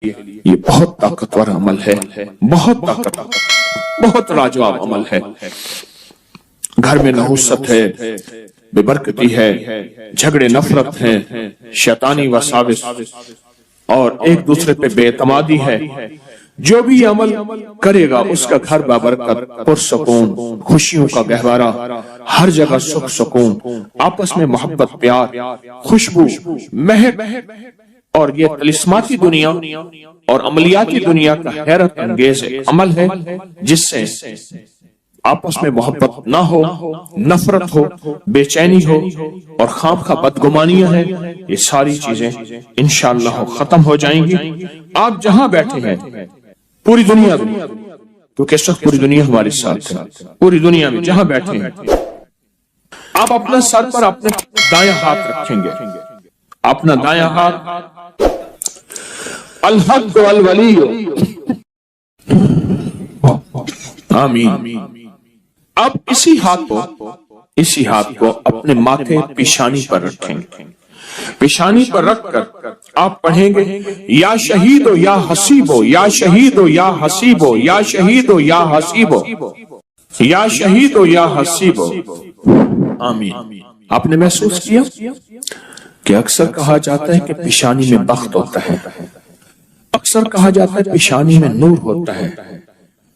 یہ بہت طاقتور عمل ہے، بہت لاجواب عمل ہے۔ گھر میں نحوست ہے، بے برکتی ہے، جھگڑے نفرت ہیں، شیطانی وساوس اور ایک دوسرے پہ بے اعتمادی ہے، جو بھی عمل کرے گا اس کا گھر بابرکت، پرسکون، خوشیوں کا گہوارہ، ہر جگہ سکھ سکون، آپس میں محبت، پیار، خوشبو، مہک، اور یہ طلسماتی دنیا اور عملیاتی دنیا کا حیرت انگیز عمل ہے جس سے آپس میں محبت نہ ہو، نفرت ہو، بے چینی ہو اور خواہ بدگمانیاں ہیں، یہ ساری چیزیں انشاءاللہ ختم ہو جائیں گی۔ آپ جہاں بیٹھے ہیں پوری دنیا میں، تو کس وقت پوری دنیا ہمارے ساتھ ہے، پوری دنیا میں جہاں بیٹھے ہیں آپ اپنا سر پر اپنے دائیں ہاتھ رکھیں گے، اپنا دائیں ہاتھ الحق والولی، آمین۔ اب اسی ہاتھ کو اپنے ماتھے پیشانی پر رکھیں گے، پیشانی پر رکھ کر آپ پڑھیں گے یا شہیدو یا حسیبو، یا شہیدو یا حسیبو، یا شہیدو یا حسیبو، یا شہیدو یا حسیبو، آمین۔ آپ نے محسوس کیا کہ اکثر کہا جاتا ہے کہ پیشانی میں بخت ہوتا ہے، اکثر کہا جاتا ہے پیشانی میں نور ہوتا ہے،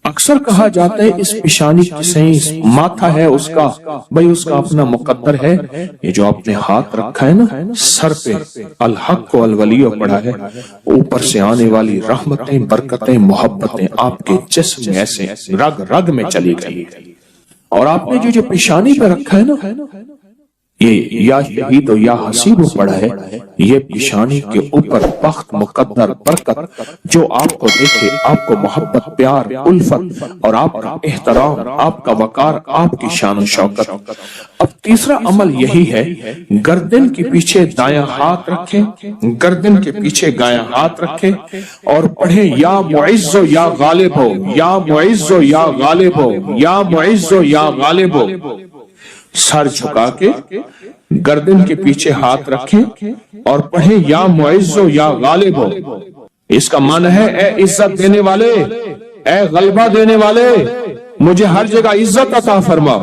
اکثر کہا جاتا ہے اس پیشانی سے ماتھا ہے اس کا، بھئی اس کا اپنا مقدر ہے۔ یہ جو آپ نے ہاتھ رکھا ہے نا سر پہ، الحق والولی پڑھا ہے، اوپر سے آنے والی رحمتیں، برکتیں، محبتیں آپ کے جسم میں ایسے رگ رگ میں چلی گئی، اور آپ نے جو پیشانی پہ رکھا ہے نا یہ یا شہید و یا حسیب پڑھا ہے، یہ پیشانی کے اوپر بخت، مقدر، برکت جو آپ کو دیکھے، آپ کو محبت، پیار، الفت اور آپ کا احترام، آپ کا وقار، آپ کی شان و شوکت۔ اب تیسرا عمل یہی ہے، گردن کے پیچھے دایاں ہاتھ رکھیں، گردن کے پیچھے دایاں ہاتھ رکھیں اور پڑھیں یا معز و یا غالب ہو، یا معز و یا غالب ہو، یا معز و یا غالب ہو۔ سر جھکا کے گردن کے پیچھے ہاتھ رکھیں اور پڑھیں یا معز و یا غالب ہو۔ اس کا معنی ہے اے عزت دینے والے، اے غلبہ دینے والے، مجھے ہر جگہ عزت عطا فرما،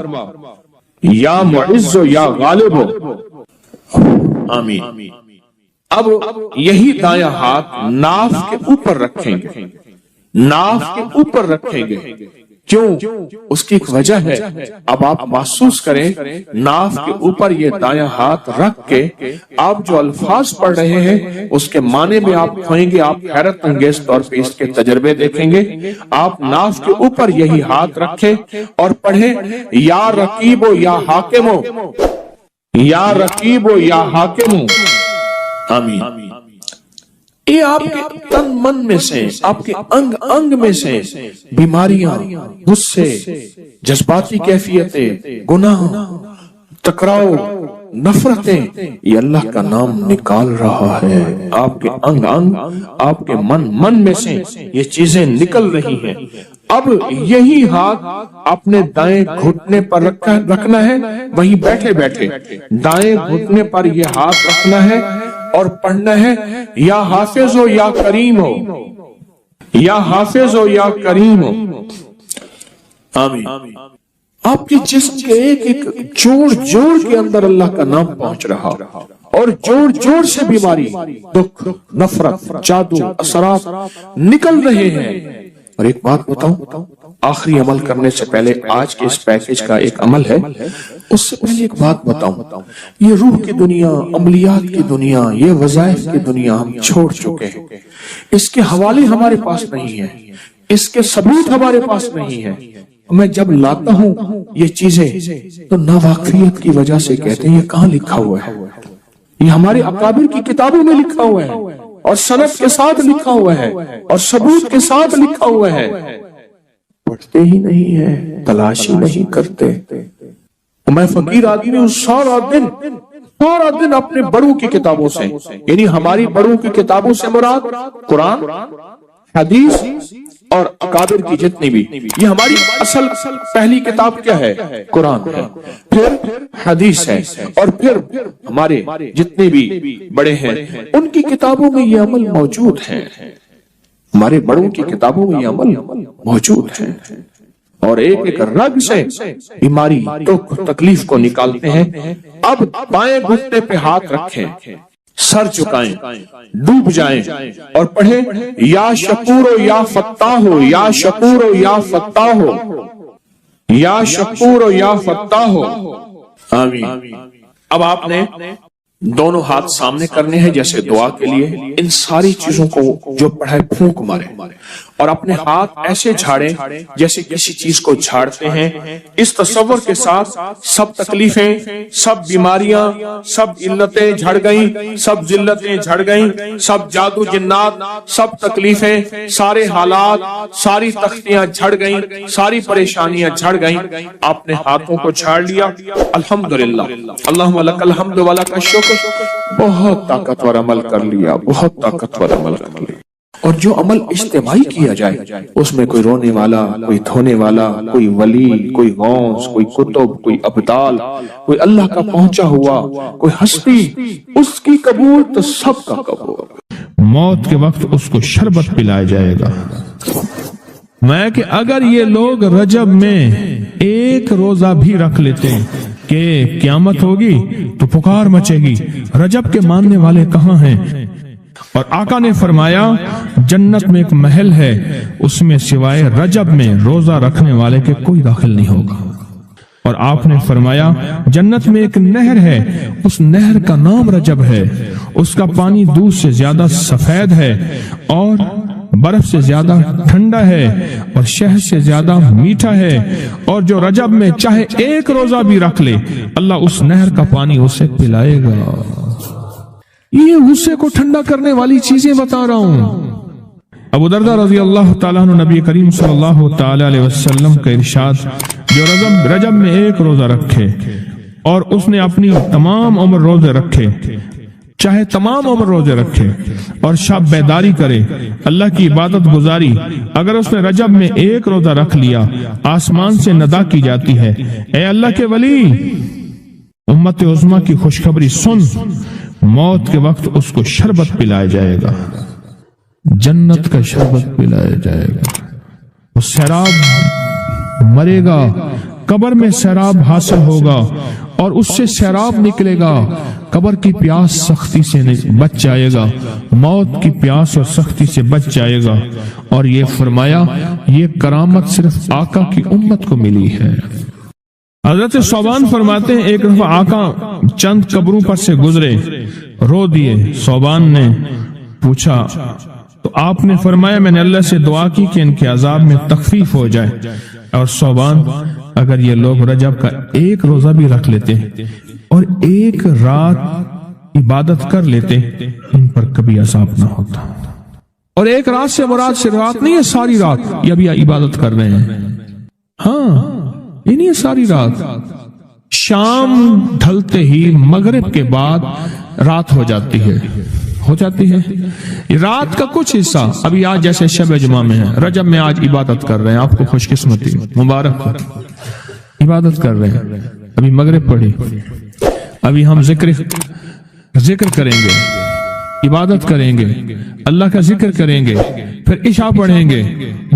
یا معز و یا غالب ہو، آمین۔ اب یہی دایاں ہاتھ ناف کے اوپر رکھیں گے، ناف کے اوپر رکھیں گے۔ کیوں؟ اس کی ایک وجہ ہے، اب آپ محسوس کریں ناف کے اوپر یہ دایاں ہاتھ رکھ کے آپ جو الفاظ پڑھ رہے ہیں اس کے معنی میں آپ کھوئیں گے، آپ حیرت انگیز طور پہ اس کے تجربے دیکھیں گے۔ آپ ناف کے اوپر یہی ہاتھ رکھیں اور پڑھیں یا رقیب و یا حاکم ہو، یا رقیب و یا حاکم ہو، آمین۔ یہ آپ کے تن من میں سے، آپ کے انگ انگ میں سے بیماریاں، غصے، جذباتی کیفیتیں، گناہ، ٹکراؤ، نفرتیں، یہ اللہ کا نام نکال رہا ہے۔ آپ کے انگ انگ، آپ کے من میں سے یہ چیزیں نکل رہی ہیں۔ اب یہی ہاتھ اپنے دائیں گھٹنے پر رکھنا ہے، وہیں بیٹھے بیٹھے دائیں گھٹنے پر یہ ہاتھ رکھنا ہے اور پڑھنا ہے یا حافظ ہو یا کریم ہو، یا حافظ ہو یا کریم ہو، آمین۔ آپ کے جسم کے ایک ایک جوڑ جوڑ کے اندر اللہ کا نام پہنچ رہا، اور جوڑ جوڑ سے بیماری، دکھ، نفرت، جادو، اثرات نکل رہے ہیں۔ اور ایک بات بتاؤں، آخری عمل کرنے سے پہلے آج کے اس پیکج کا ایک عمل ہے، اس سے پہلے ایک بات بتاؤں، یہ روح کی دنیا، عملیات کی دنیا، یہ وظائف کی دنیا ہم چھوڑ چکے ہیں، اس کے حوالے ہمارے پاس نہیں ہیں، اس کے ثبوت ہمارے پاس نہیں ہیں۔ میں جب لاتا ہوں یہ چیزیں تو ناواقفیت کی وجہ سے کہتے ہیں یہ کہاں لکھا ہوا ہے، یہ ہمارے اکابر کی کتابوں میں لکھا ہوا ہے، اور سند کے ساتھ لکھا ہوا ہے، اور ثبوت کے ساتھ لکھا ہوا ہے، پڑھتے ہی نہیں ہے، تلاشی نہیں کرتے۔ میں فقیر آدمی ہوں، سارا دن اپنے بڑوں کی کتابوں سے، یعنی ہماری بڑوں کی کتابوں سے مراد قرآن، حدیث اور اکابر کی جتنی بھی، یہ ہماری اصل پہلی کتاب کیا ہے؟ قرآن ہے، پھر حدیث ہے، اور پھر ہمارے جتنے بھی بڑے ہیں ان کی کتابوں میں یہ عمل موجود ہے۔ ہمارے بڑوں کی کتابوں میں یہ عمل موجود ہے، اور ایک ایک رگ سے بیماری دکھ تکلیف کو نکالتے ہیں۔ اب بائیں گھٹنے پہ ہاتھ رکھیں، سر جھکائیں، ڈوب جائیں اور پڑھیں یا شکور و یا فتاح ہو، یا شکور و یا فتاح ہو، یا شکور و یا فتاح ہو، آمین۔ اب آپ نے دونوں ہاتھ سامنے کرنے ہیں جیسے دعا کے لیے، ان ساری چیزوں کو جو پڑھے پھونک مارے اور اپنے ہاتھ ایسے جھاڑیں جیسے کسی چیز کو جھاڑتے ہیں، اس تصور کے ساتھ سب تکلیفیں، سب بیماریاں، سب علتیں جھڑ گئیں، سب ذلتیں جھڑ گئیں، سب جادو جنات، سب تکلیفیں، سارے حالات، ساری تختیاں جھڑ گئیں، ساری پریشانیاں جھڑ گئیں۔ آپ نے ہاتھوں کو جھاڑ لیا، الحمدللہ، اللہم لک الحمد ولک الشکر، بہت طاقتور عمل کر لیا، بہت طاقتور عمل کر لیا۔ اور جو عمل اجتماعی کیا جائے اس میں کوئی رونے والا، کوئی دھونے والا، کوئی ولی، کوئی غوث، کوئی کتب، کوئی ابدال، کوئی اللہ کا پہنچا ہوا، کوئی ہستی، اس کی قبول تو سب کا قبول۔ موت کے وقت اس کو شربت پلایا جائے گا۔ میں کہ اگر یہ لوگ رجب میں ایک روزہ بھی رکھ لیتے کہ قیامت ہوگی تو پکار مچے گی، رجب کے ماننے والے کہاں ہیں؟ اور آقا نے فرمایا جنت میں ایک محل ہے، اس میں سوائے رجب میں روزہ رکھنے والے کے کوئی داخل نہیں ہوگا۔ اور آپ نے فرمایا جنت میں ایک نہر ہے، اس نہر کا نام رجب ہے، اس کا پانی دودھ سے زیادہ سفید ہے اور برف سے زیادہ ٹھنڈا ہے اور شہد سے زیادہ میٹھا ہے، اور جو رجب میں چاہے ایک روزہ بھی رکھ لے اللہ اس نہر کا پانی اسے پلائے گا۔ یہ غصے کو ٹھنڈا کرنے والی چیزیں بتا رہا ہوں۔ ابو دردہ رضی اللہ تعالیٰ عنہ نبی کریم صلی اللہ تعالیٰ علیہ وسلم کا ارشاد، جو رجب میں ایک روزہ رکھے اور اس نے اپنی تمام عمر روزے رکھے، چاہے تمام عمر روزے رکھے اور شب بیداری کرے، اللہ کی عبادت گزاری، اگر اس نے رجب میں ایک روزہ رکھ لیا آسمان سے ندا کی جاتی ہے، اے اللہ کے ولی، امت عظمیٰ کی خوشخبری سن، موت کے وقت اس کو شربت پلایا جائے گا، جنت کا شربت پلایا جائے گا، وہ سیراب مرے گا، قبر میں سیراب حاصل ہوگا اور اس سے سیراب نکلے گا، قبر کی پیاس سختی سے بچ جائے گا، موت کی پیاس اور سختی سے بچ جائے گا۔ اور یہ فرمایا یہ کرامت صرف آقا کی امت کو ملی ہے۔ حضرت صوبان فرماتے ہیں ایک دفعہ آقا چند قبروں پر سے گزرے، رو دیے۔ صوبان نے پوچھا تو آپ نے فرمایا میں نے اللہ سے دعا کی کہ ان کے عذاب میں تخفیف ہو جائے، اور صوبان اگر یہ لوگ رجب کا ایک روزہ بھی رکھ لیتے اور ایک رات عبادت کر لیتے ان پر کبھی عذاب نہ ہوتا۔ اور ایک رات سے مراد صرف رات نہیں ہے، ساری رات یہ ابھی عبادت کر رہے ہیں، ہاں یہ نہیں ہے ساری رات، شام ڈھلتے ہی مغرب کے بعد رات ہو جاتی ہے رات کا کچھ حصہ ابھی آج جیسے شب جمعہ میں ہے، رجب میں آج عبادت کر رہے ہیں، آپ کو خوش قسمتی مبارک، عبادت کر رہے ہیں، ابھی مغرب پڑھی، ابھی ہم ذکر کریں گے، عبادت کریں گے، اللہ کا ذکر کریں گے، پھر عشاء پڑھیں گے،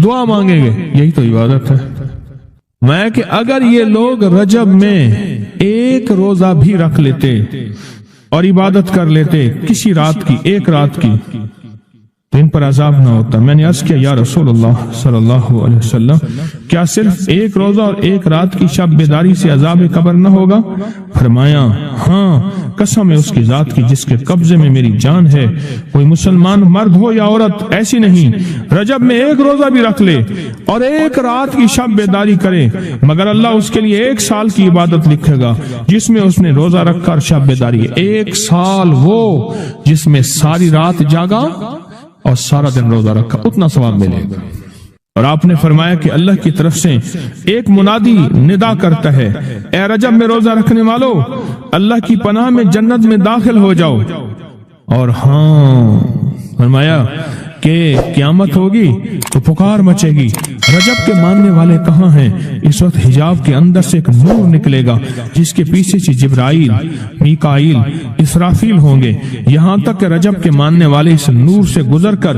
دعا مانگیں گے، یہی تو عبادت ہے۔ میں کہ اگر یہ لوگ رجب میں ایک روزہ بھی رکھ لیتے اور عبادت کر لیتے کسی رات کی، ایک رات کی، تو ان پر عذاب نہ ہوتا۔ میں نے عرض کیا یا رسول اللہ صلی اللہ علیہ وسلم، کیا صرف ایک روزہ اور ایک رات کی شب بیداری سے عذاب قبر نہ ہوگا؟ فرمایا ہاں، قسم ہے اس کی ذات کی جس کے قبضے میں میری جان ہے، کوئی مسلمان مرد ہو یا عورت ایسی نہیں رجب میں ایک روزہ بھی رکھ لے اور ایک رات کی شب بیداری کرے مگر اللہ اس کے لیے 1 سال کی عبادت لکھے گا جس میں اس نے روزہ رکھا اور شب بیداری، 1 سال وہ جس میں ساری رات جاگا اور سارا دن روزہ رکھا، اتنا ثواب ملے گا۔ اور آپ نے فرمایا کہ اللہ کی طرف سے ایک منادی ندا کرتا ہے، اے رجب میں روزہ رکھنے والو، اللہ کی پناہ میں جنت میں داخل ہو جاؤ۔ اور ہاں فرمایا کہ قیامت ہوگی تو پکار مچے گی، رجب کے ماننے والے کہاں ہیں؟ اس وقت حجاب کے اندر سے ایک نور نکلے گا جس کے پیچھے سے جبرائیل، میکائیل، اسرافیل ہوں گے، یہاں تک کہ رجب کے ماننے والے اس نور سے گزر کر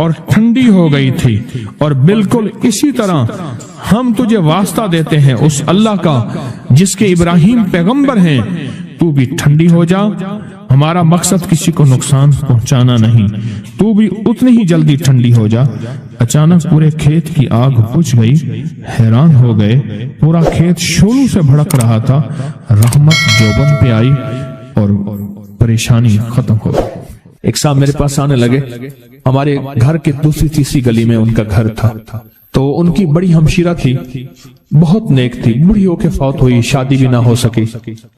اور ٹھنڈی ہو گئی تھی، اور بالکل اسی طرح ہم تجھے واسطہ دیتے ہیں اس اللہ کا جس کے ابراہیم پیغمبر ہیں، تو بھی ٹھنڈی ہو جا۔ ہمارا مقصد کسی کو نقصان پہنچانا نہیں، تو بھی اتنی ہی جلدی ٹھنڈی ہو جا۔ اچانک پورے کھیت کی آگ بجھ گئی، حیران ہو گئے، پورا کھیت شعلوں سے بھڑک رہا تھا۔ رحمت جوبن پہ آئی اور پریشانی ختم ہو گئی۔ ایک صاحب میرے پاس آنے لگے، ہمارے گھر کے دوسری تیسری گلی میں ان کا گھر تھا، تو ان کی بڑی ہمشیرہ تھی، بہت نیک تھی، بوڑھی ہو کے فوت ہوئی، شادی بھی نہ ہو سکی،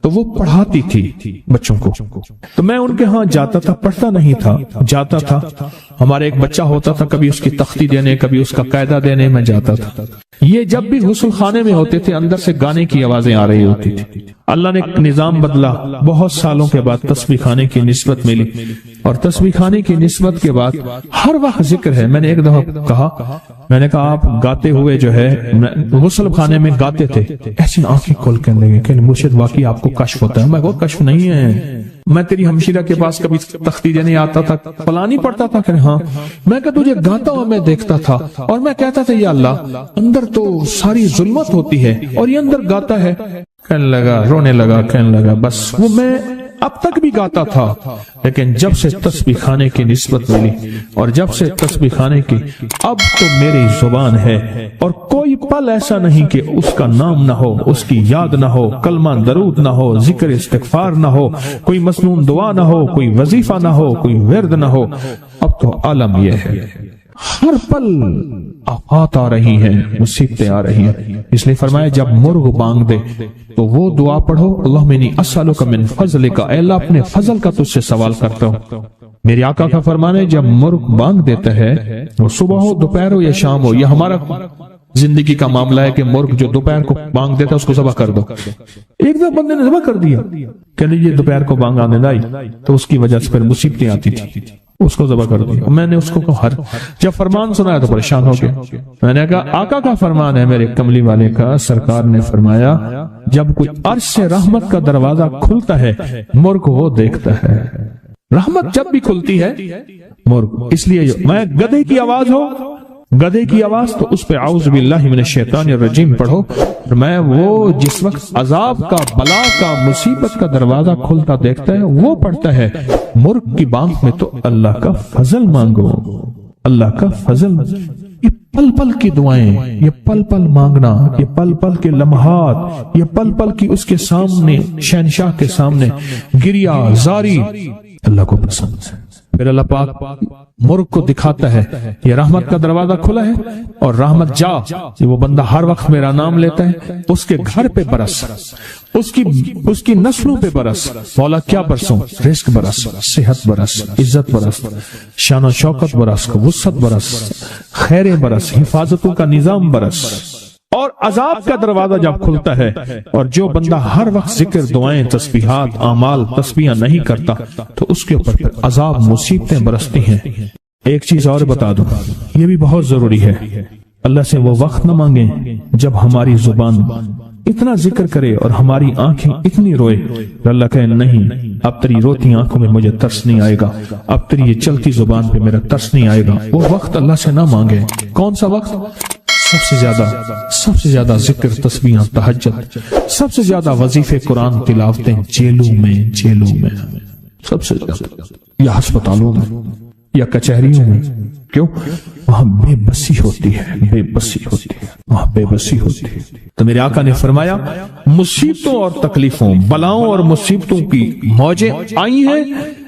تو وہ پڑھاتی تھی بچوں کو۔ تو میں ان کے ہاں جاتا تھا، پڑھتا نہیں تھا، جاتا تھا۔ ہمارا ایک بچہ ہوتا تھا، کبھی اس کی تختی دینے، کبھی اس کا قاعدہ دینے میں جاتا تھا۔ یہ جب بھی غسل خانے میں ہوتے تھے، اندر سے گانے کی آوازیں آ رہی ہوتی تھی۔ اللہ نے ایک نظام بدلا، بہت سالوں کے بعد تسبیح خانے کی نسبت ملی، اور تسبیح خانے کی نسبت کے بعد ہر وقت ذکر ہے۔ میں نے ایک دفعہ کہا، میں نے کہا آپ گاتے ہوئے جو ہے غسل خانے میں گاتے تھے، ایسی آنکھیں کھول کے لگے کہ مرشد واقعی آپ کو کشف ہوتا ہے۔ میں کہا کشف نہیں ہے، میں تیری ہمشیرہ کے پاس کبھی تختی دینے آتا تھا، فلانی پڑھتا تھا کہ ہاں، میں کہا تجھے گاتا ہوا میں دیکھتا تھا، اور میں کہتا تھا یا اللہ اندر تو ساری ظلمت ہوتی ہے اور یہ اندر گاتا ہے۔ کہنے لگا، رونے لگا، کہنے لگا بس وہ میں اب تک بھی گاتا تھا، لیکن جب سے تسبیح خانے کی نسبت ملی اور جب سے تسبیح خانے کی، اب تو میری زبان ہے، اور کوئی پل ایسا نہیں کہ اس کا نام نہ ہو، اس کی یاد نہ ہو، کلمہ درود نہ ہو، ذکر استغفار نہ ہو، کوئی مسنون دعا نہ ہو، کوئی وظیفہ نہ ہو، کوئی ورد نہ ہو۔ اب تو عالم یہ ہے، ہر پل آفات آ رہی ہیں، مصیبتیں آ رہی ہیں، اس لیے فرمایا جب مرغ بانگ دے تو وہ دعا پڑھو، اللہم انی اسألک من فضلک، اے اللہ اپنے فضل کا تجھ سے سوال کرتا ہوں۔ میرے آقا کا فرمان ہے جب مرغ بانگ دیتا ہے، وہ صبح ہو، دوپہر ہو یا شام ہو، یا ہمارا زندگی کا معاملہ ہے کہ مرغ جو دوپہر کو بانگ دیتا ہے اس کو ذبح کر دو۔ ایک دو بندے نے ذبح کر دیا کہ لیجیے دوپہر کو بانگ آنے لائی، تو اس کی وجہ سے پھر مصیبتیں آتی تھی، اس کو ذبح کر دیا۔ میں نے اس کو کہا، جب فرمان سنایا تو پریشان ہو گیا۔ میں نے کہا آقا کا فرمان ہے، میرے کملی والے کا، سرکار نے فرمایا جب کوئی عرش سے رحمت کا دروازہ کھلتا ہے، مرغ وہ دیکھتا ہے۔ رحمت جب بھی کھلتی ہے مرغ، اس لیے میں گدھے کی آواز ہو، گدھے کی آواز تو اس پہ اعوذ باللہ من الشیطان الرجیم پڑھو۔ میں وہ جس وقت عذاب کا، بلا کا، مصیبت کا دروازہ کھلتا دیکھتا ہے وہ پڑھتا ہے۔ مرغ کی بانگ میں تو اللہ کا فضل مانگو، اللہ کا فضل۔ یہ پل پل کی دعائیں، یہ پل پل مانگنا، یہ پل پل کے لمحات، یہ پل پل کی اس کے سامنے، شہنشاہ کے سامنے گریا زاری اللہ کو پسند ہے۔ پھر اللہ پاک مرغ کو دکھاتا ہے یہ رحمت کا دروازہ کھلا ہے، اور رحمت جا، وہ بندہ ہر وقت میرا نام لیتا ہے، اس کے گھر پہ برس، اس کی نسلوں پہ برس۔ مولا کیا برسوں؟ رزق برس، صحت برس، عزت برس، شان و شوکت برس، وسعت برس، خیریں برس، حفاظتوں کا نظام برس۔ اور عذاب کا دروازہ جب کھلتا ہے، اور جو بندہ ہر وقت ذکر، دعائیں، تسبیحات، اعمال، تسبیحاں نہیں کرتا، تو اس کے اوپر عذاب، مصیبتیں برستی ہیں۔ ایک چیز اور بتا دوں، یہ بھی بہت ضروری ہے، اللہ سے وہ وقت نہ مانگیں جب ہماری زبان اتنا ذکر کرے اور ہماری آنکھیں اتنی روئے، اللہ کہے نہیں، اب تیری روتی آنکھوں میں مجھے ترس نہیں آئے گا، اب تیری یہ چلتی زبان پہ میرا ترس نہیں آئے گا۔ وہ وقت اللہ سے نہ مانگے۔ کون سا وقت؟ سب سے زیادہ ذکر، تسبیحاں، تہجد، سب سے زیادہ وظیفے، قرآن تلاوتیں، جیلوں میں سب سے زیادہ، یا ہسپتالوں میں یا کچہریوں میں۔ کیوں؟ وہاں بے بسی ہوتی ہے، وہاں بے بسی ہوتی ہے۔ تو میرے آقا نے فرمایا مصیبتوں اور تکلیفوں، بلاؤں اور مصیبتوں کی موجیں آئی ہیں،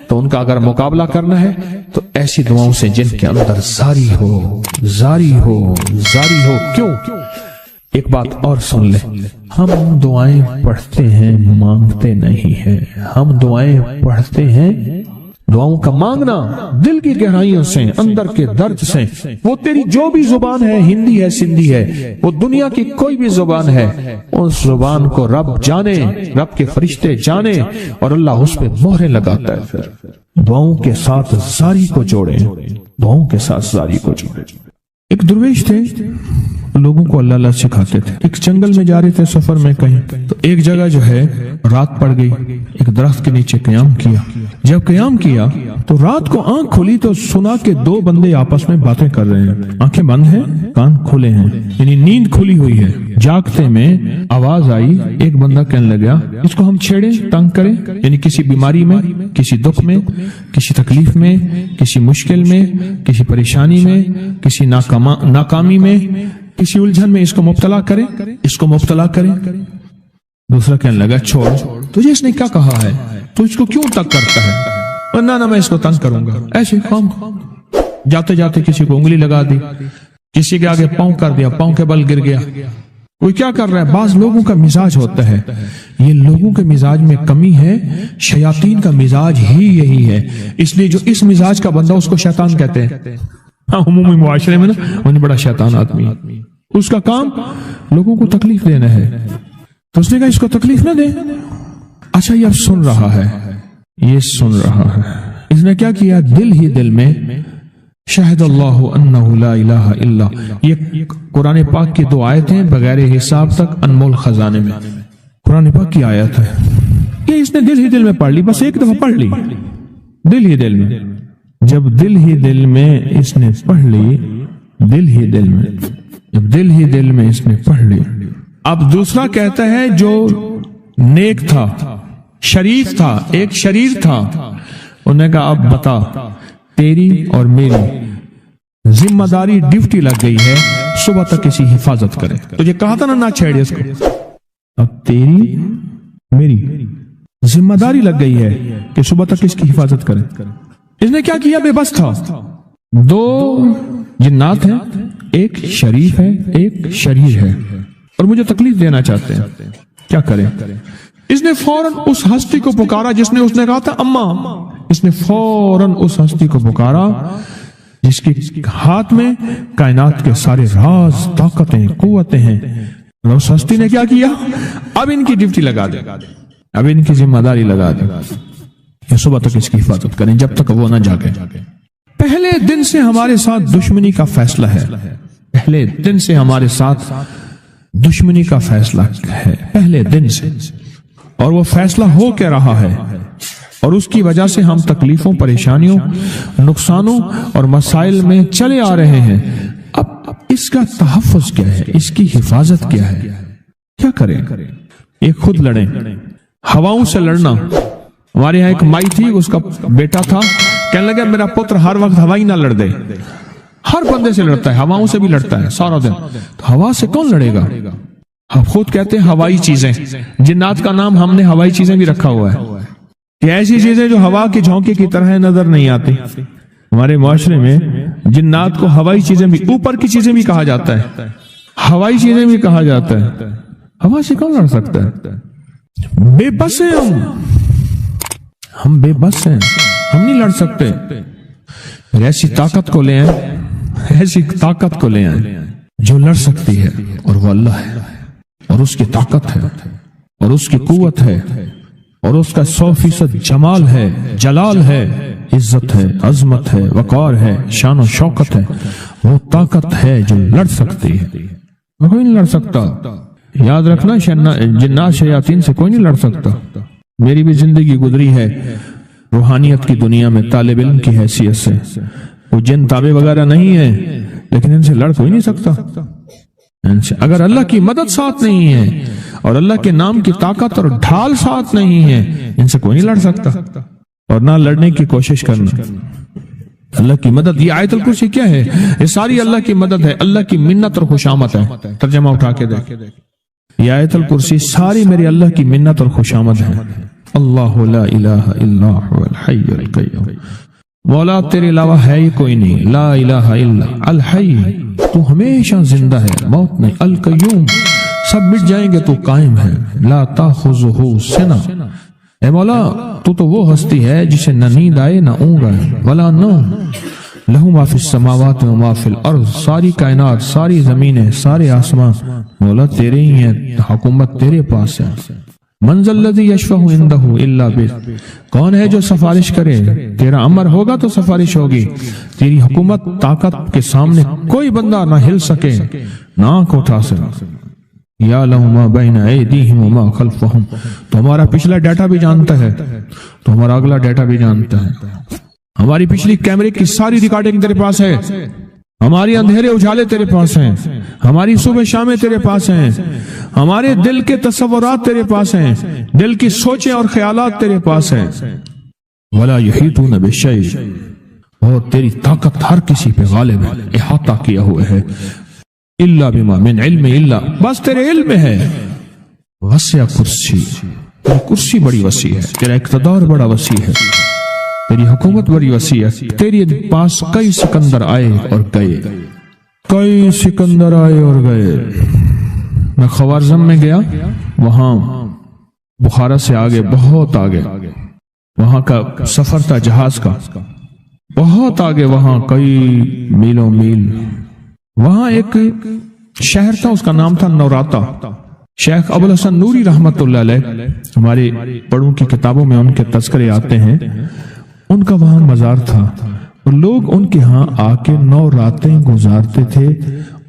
تو ان کا اگر مقابلہ کرنا ہے تو ایسی دعاؤں سے جن کے اندر زاری ہو۔ کیوں؟ ایک بات اور سن لیں، ہم دعائیں پڑھتے ہیں، مانگتے نہیں ہیں۔ ہم دعائیں پڑھتے ہیں، دعاؤں کا مانگنا دل کی گہرائیوں سے، اندر کے درد سے۔ وہ تیری جو بھی زبان ہے، ہندی ہے، سندھی ہے، وہ دنیا کی کوئی بھی زبان ہے، اس زبان کو رب جانے، رب کے فرشتے جانے، اور اللہ اس پہ مہریں لگاتا ہے۔ پھر دعاؤں کے ساتھ زاری کو جوڑیں، دعاؤں کے ساتھ زاری کو جوڑیں۔ ایک درویش تھے، لوگوں کو اللہ اللہ سکھاتے تھے. ایک جنگل میں جا رہے تھے سفر میں کہیں, تو ایک جگہ جو ہے رات پڑ گئی, ایک درخت کے نیچے قیام کیا. جب قیام کیا تو رات کو آنکھ کھلی تو سنا کہ دو بندے آپس میں باتیں کر رہے ہیں, آنکھیں بند ہیں, کان کھلے ہیں, یعنی نیند کھلی ہوئی ہے. جاگتے میں آواز آئی, ایک بندہ کہنے لگا اس کو ہم چھیڑیں, تنگ کریں, یعنی کسی بیماری میں, کسی دکھ میں, کسی تکلیف میں, کسی مشکل میں, کسی پریشانی میں, کسی ناکامی میں, کسی الجھن میں اس کو مبتلا کریں, اس کو مبتلا کریں. دوسرا کہنے لگا چھوڑ, تجھے اس نے کیا کہا ہے, تو اس کو کیوں تنگ کرتا ہے؟ نہ میں اس کو تنگ کروں گا. ایسے خام جاتے جاتے کسی کو انگلی لگا دی, کسی کے آگے پاؤں کر دیا, پاؤں کے بل گر گیا. کوئی کیا کر رہا ہے؟ بعض لوگوں کا مزاج ہوتا ہے, یہ لوگوں کے مزاج میں کمی ہے, شیاطین کا مزاج ہی یہی ہے. اس لیے جو اس مزاج کا بندہ اس کو شیطان کہتے ہیں. ہاں عمومی معاشرے میں نا وہ بڑا شیطان آدمی, اس کا کام لوگوں کو تکلیف دینا ہے, تو اس نے کہا اس کو تکلیف نہ دے. اچھا یہ اب سن رہا ہے, یہ سن رہا ہے, اس نے کیا کیا, دل ہی دل میں شاہد اللہ انہ لا الہ الا, یہ قرآن پاک کی 2 آیتیں بغیر حساب تک انمول خزانے میں, قرآن پاک کی آیت ہے. یہ اس نے دل ہی دل میں پڑھ لی, بس ایک دفعہ پڑھ لی دل ہی دل میں. جب دل ہی دل میں اس نے پڑھ لی, دل ہی دل میں, جب دل ہی دل میں اس نے پڑھ لی. اب دوسرا کہتا ہے جو نیک تھا, شریف تھا, ایک شریر تھا, انہوں نے کہا اب بتا, تیری اور میری ذمہ داری ڈیوٹی لگ گئی ہے, صبح تک کسی حفاظت کرے. تجھے کہا تھا نہ چھیڑے اس کو, اب تیری میری ذمہ داری لگ گئی ہے کہ صبح تک اس کی حفاظت کرے. اس نے کیا کیا, بے بس تھا. 2 جنات ہیں, ایک شریف ہے, ایک شریر ہے, اور مجھے تکلیف دینا چاہتے ہیں, کیا کریں؟ اس نے فوراً اس ہستی کو پکارا جس نے, اس نے کہا تھا اماں. اس نے فوراً اس ہستی کو پکارا جس کے ہاتھ میں کائنات کے سارے راز, طاقتیں, قوتیں ہیں. اور اس ہستی نے کیا کیا, اب ان کی ڈیوٹی لگا دے, اب ان کی ذمہ داری لگا دے کہ صبح تک اس کی حفاظت کریں جب تک وہ نہ جاگے. پہلے دن سے ہمارے ساتھ دشمنی کا فیصلہ ہے, پہلے دن سے ہمارے ساتھ دشمنی کا فیصلہ ہے, پہلے دن سے, اور وہ فیصلہ ہو کے رہا ہے, اور اس کی وجہ سے ہم تکلیفوں, پریشانیوں, نقصانوں اور مسائل میں چلے آ رہے ہیں. اب اس کا تحفظ کیا ہے, اس کی حفاظت کیا ہے, کیا کریں؟ ایک خود لڑیں, ہواؤں سے لڑنا. ہمارے یہاں ایک مائی تھی, اس کا بیٹا تھا, کہنے لگا میرا پتر ہر وقت ہوائی نہ لڑ دے. ہر بندے سے لڑتا ہے, ہواؤں سے بھی لڑتا ہے سارا دن. تو ہوا سے کون لڑے گا؟ ہم خود کہتے ہیں ہوائی چیزیں, جنات کا نام ہم نے ہوائی چیزیں بھی رکھا ہوا ہے. یہ ایسی چیزیں جو ہوا کے جھونکے کی طرح نظر نہیں آتی. ہمارے معاشرے میں جنات کو ہوائی چیزیں بھی, اوپر کی چیزیں بھی کہا جاتا ہے, ہوائی چیزیں بھی کہا جاتا ہے. ہوا سے کون لڑ سکتا ہے؟ بے بس ہیں ہم بے بس ہیں, ہم نہیں لڑ سکتے. ایسی طاقت کو لے آئیں, ایسی طاقت کو لے آئیں جو لڑ سکتی ہے, اور وہ اللہ ہے, اور اس کی طاقت ہے, اور اس کی قوت ہے, اور اس کا 100% جمال ہے, جلال ہے, عزت ہے, عظمت ہے, وقار ہے, شان و شوکت ہے. وہ طاقت ہے جو لڑ سکتی ہے, کوئی نہیں لڑ سکتا. یاد رکھنا, جنات شیاطین سے کوئی نہیں لڑ سکتا. میری بھی زندگی گزری ہے روحانیت کی دنیا میں طالب علم کی حیثیت سے. وہ جن تابع وغیرہ نہیں ہے, لیکن ان سے لڑ کوئی نہیں سکتا. اگر اللہ کی مدد ساتھ نہیں ہے اور اللہ کے نام کی طاقت اور ڈھال ساتھ نہیں ہے, ان سے کوئی نہیں لڑ سکتا. اور نہ لڑنے کی کوشش کرنا. اللہ کی مدد, یہ آیت الکرسی کیا ہے؟ یہ ساری اللہ کی مدد ہے, اللہ کی منت اور خوشامد ہے. ترجمہ اٹھا کے دیکھ, یہ آیت الکرسی ساری میری اللہ کی منت اور خوشامد ہے. اللہ لا الہ الا هو الحی القیوم, مولا تیرے علاوہ ہے ہی کوئی نہیں. لا الہ الا الحی, تو ہمیشہ زندہ ہے, موت نہیں. القیوم, سب مٹ جائیں گے تو قائم ہے. لا تاخذہ سنہ, اے مولا تو وہ ہستی ہے جسے نہ نیند آئے نہ اونگ آئے. ولا نوم, لہو ما فی السماوات و ما فی الارض, ساری کائنات, ساری زمینیں, سارے آسمان مولا تیرے ہی ہیں, حکومت تیرے پاس ہے. منزل الذی یشفع عندہ الا بإذنہ، کون ہے جو سفارش کرے؟ تیرا امر ہوگا تو سفارش ہوگی. تیری حکومت طاقت کے سامنے کوئی بندہ نہ ہل سکے، نہ آنکھ اٹھا سکے. یعلم ما بین ایدیہم وما خلفہم، تو ہمارا پچھلا ڈیٹا بھی جانتا ہے، تو ہمارا اگلا ڈیٹا بھی جانتا ہے. ہماری پچھلی کیمرے کی ساری ریکارڈنگ تیرے پاس ہے، ہماری اندھیرے اجالے تیرے پاس ہیں، ہماری صبح شامیں تیرے پاس ہیں، ہمارے دل کے تصورات تیرے پاس ہیں، دل کی سوچیں اور خیالات تیرے پاس ہیں. ولا یحیطون بشیء، اور تیری طاقت ہر کسی پہ غالب ہے، احاطہ کیا ہوا ہے. الا بما من علم، الا بس تیرے علم میں ہے. وسع کرسی، تیری کرسی بڑی وسیع ہے، تیرا اقتدار بڑا وسیع ہے، تیری حکومت بڑی وسیع ہے. تیرے پاس کئی سکندر آئے اور گئے، کئی سکندر آئے اور گئے. میں خوارزم میں گیا، وہاں بخارا سے آگے، بہت آگے، وہاں کا سفر تھا جہاز کا، بہت آگے، وہاں کئی میلوں میل. وہاں ایک شہر تھا، اس کا نام تھا نوراتا. شیخ ابو الحسن نوری رحمت اللہ علیہ، ہمارے بڑوں کی کتابوں میں ان کے تذکرے آتے ہیں. ان کا وہاں مزار تھا اور لوگ ان کے ہاں آ کے 9 راتیں گزارتے تھے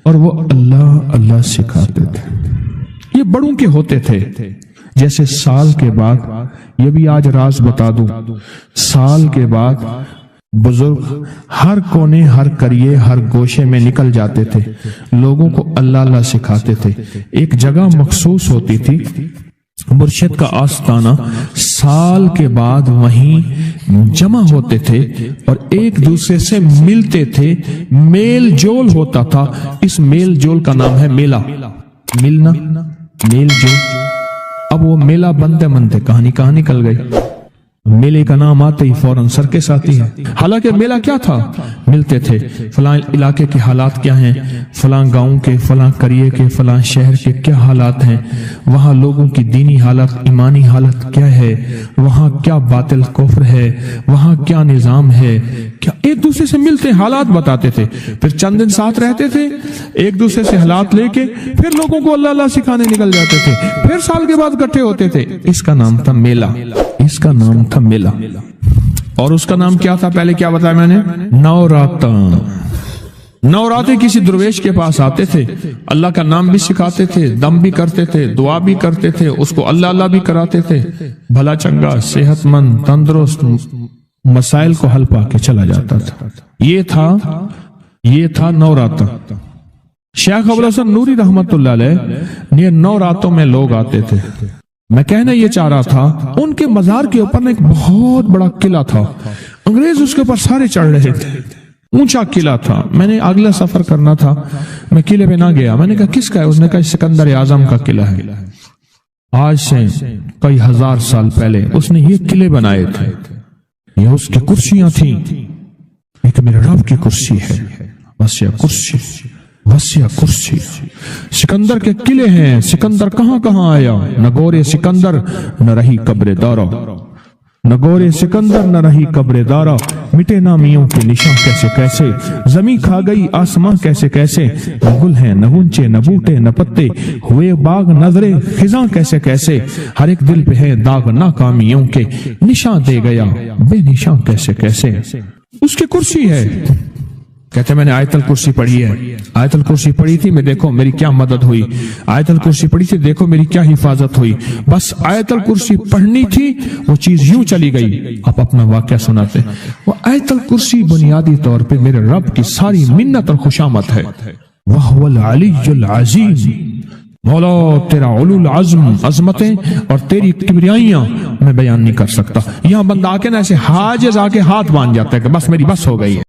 اور وہ اللہ اللہ سکھاتے تھے. یہ بڑوں کے ہوتے تھے. جیسے سال کے بعد، یہ بھی آج راز بتا دوں، سال کے بعد بزرگ ہر کونے، ہر کریے، ہر گوشے میں نکل جاتے تھے، لوگوں کو اللہ اللہ سکھاتے تھے. ایک جگہ مخصوص ہوتی تھی، مرشد کا آستانہ. سال کے بعد وہیں جمع ہوتے تھے اور ایک دوسرے سے ملتے تھے، میل جول ہوتا تھا. اس میل جول کا نام ہے میلہ. ملنا، میل جول. اب وہ میلہ بنتے بنتے کہاں نکل گئی. میلے کا نام آتے ہی فوراً سرکس آتی ہے. حالانکہ میلہ کیا تھا؟ ملتے تھے، فلاں علاقے کے حالات کیا ہیں، فلاں گاؤں کے، فلاں قریے کے، فلاں شہر کے کیا حالات ہیں، وہاں لوگوں کی دینی حالت، ایمانی حالت کیا ہے، وہاں کیا باطل کفر ہے، وہاں کیا نظام ہے، کیا. ایک دوسرے سے ملتے حالات بتاتے تھے، پھر چند دن ساتھ رہتے تھے، ایک دوسرے سے حالات لے کے پھر لوگوں کو اللہ اللہ سکھانے نکل جاتے تھے، پھر سال کے بعد اکٹھے ہوتے تھے. اس کا نام تھا میلہ، اس کا نام تھا میلہ. اور اس کا نام کیا تھا پہلے کیا بتایا میں نے؟ نوراتا. نوراتے کسی درویش کے پاس آتے تھے، اللہ کا نام بھی سکھاتے تھے، دم بھی کرتے تھے، دعا بھی کرتے تھے، اس کو اللہ اللہ بھی کراتے تھے. بھلا چنگا، صحت مند، تندرست، مسائل کو حل پا کے چلا جاتا تھا. یہ تھا نوراتا. شیخ ابو الحسن نوری رحمت اللہ علیہ یہ 9 راتوں میں لوگ آتے تھے. میں کہنا یہ چاہ رہا تھا، ان کے مزار کے اوپر ایک بہت بڑا قلعہ تھا، انگریز اس کے اوپر سارے چڑھ رہے تھے، اونچا قلعہ تھا. میں نے اگلا سفر کرنا تھا، میں قلعے پہ نہ گیا. میں نے کہا کس کا ہے؟ اس نے کہا سکندر اعظم کا قلعہ ہے. آج سے کئی ہزار سال پہلے اس نے یہ قلعے بنائے تھے. یہ اس کی کرسیاں تھیں. ایک میرے رب کی کرسی ہے، وسیع کرسی، وسیع کرسی. سکندر کے قلعے ہیں. سکندر کہاں کہاں آیا؟ نہ گورے سکندر نہ رہی قبر دارا، نہ گورے سکندر نہ رہی قبر دارا. مٹے نامیوں کے نشان کیسے کیسے، زمین کھا گئی آسمان کیسے کیسے. نہ گل ہیں نہ گنچے نہ بوٹے نہ پتے، ہوئے باغ نظرے خزاں کیسے کیسے. ہر ایک دل پہ ہے داغ ناکامیوں کے، نشان دے گیا بے نشان کیسے کیسے. اس کی کرسی ہے. کہتے میں نے آیت الکرسی پڑھی ہے. آیت الکرسی پڑھی تھی، میں دیکھو میری کیا مدد ہوئی. آیت الکرسی پڑھی تھی، دیکھو میری کیا حفاظت ہوئی. بس آیت الکرسی پڑھنی تھی، وہ چیز یوں چلی گئی. آپ اپنا واقعہ سناتے. وہ آیت الکرسی بنیادی طور پہ میرے رب کی ساری منت اور خوشامد ہے. وَهُوَ الْعَلِيُّ الْعَظِيمُ. مولا تیرا علو العظم، عظمتیں اور تیری کبریائیاں میں بیان نہیں کر سکتا. یہاں بندہ آ کے نا ایسے حاجز آ کے ہاتھ باندھ جاتا ہے کہ بس میری بس ہو گئی ہے.